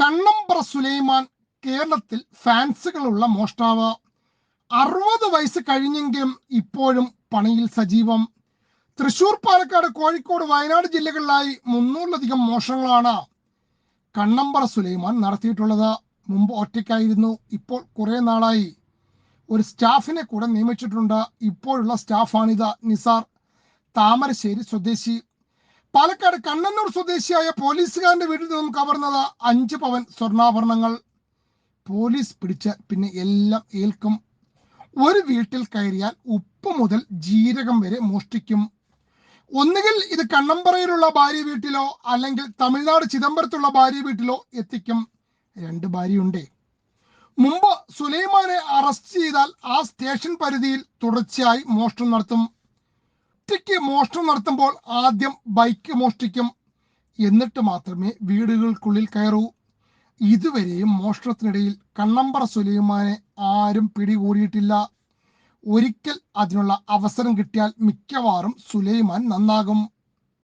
കണ്ണമ്പ്ര സുലൈമാൻ കേരളത്തിൽ ഫാൻസുകളുള്ള മോഷ്ടാവ്. 60 വയസ്സ് കഴിഞ്ഞെങ്കിലും ഇപ്പോഴും പണിയിൽ സജീവം. തൃശൂർ, പാലക്കാട്, കോഴിക്കോട്, വയനാട് ജില്ലകളിലായി 300-ലധികം മോഷണങ്ങളാണ് കണ്ണമ്പ്ര സുലൈമാൻ നടത്തിയിട്ടുള്ളത്. മുമ്പ് ഒറ്റയ്ക്കായിരുന്നു, ഇപ്പോൾ കുറെ നാളായി ഒരു സ്റ്റാഫിനെ കൂടെ നിയമിച്ചിട്ടുണ്ട്. ഇപ്പോഴുള്ള സ്റ്റാഫാണിത്. നിസാർ, താമരശ്ശേരി സ്വദേശി. പാലക്കാട് കണ്ണന്നൂർ സ്വദേശിയായ പോലീസുകാരന്റെ വീട്ടിൽ നിന്നും കവർന്നത് 5 പവൻ സ്വർണ്ണാഭരണങ്ങൾ. പോലീസ് പിടിച്ചാൽ പിന്നെ എല്ലാം ഏൽക്കും. ഒരു വീട്ടിൽ കയറിയാൽ ഉപ്പ് മുതൽ ജീരകം വരെ മോഷ്ടിക്കും. ഒന്നുകിൽ ഇത് കണ്ണമ്പ്രയിലുള്ള ഭാര്യ വീട്ടിലോ അല്ലെങ്കിൽ തമിഴ്നാട് ചിദംബരത്തുള്ള ഭാര്യ വീട്ടിലോ എത്തിക്കും. 2 ഭാര്യയുണ്ടേ. മുമ്പ് സുലൈമാനെ അറസ്റ്റ് ചെയ്താൽ ആ സ്റ്റേഷൻ പരിധിയിൽ തുടർച്ചയായി മോഷണം നടത്തും. ഒറ്റയ്ക്ക് മോഷണം നടത്തുമ്പോൾ ആദ്യം ബൈക്ക് മോഷ്ടിക്കും, എന്നിട്ട് മാത്രമേ വീടുകൾക്കുള്ളിൽ കയറൂ. ഇതുവരെയും മോഷണത്തിനിടയിൽ കണ്ണമ്പ്ര സുലൈമാനെ ആരും പിടികൂടിയിട്ടില്ല. ഒരിക്കൽ അതിനുള്ള അവസരം കിട്ടിയാൽ മിക്കവാറും സുലൈമാൻ നന്നാകും.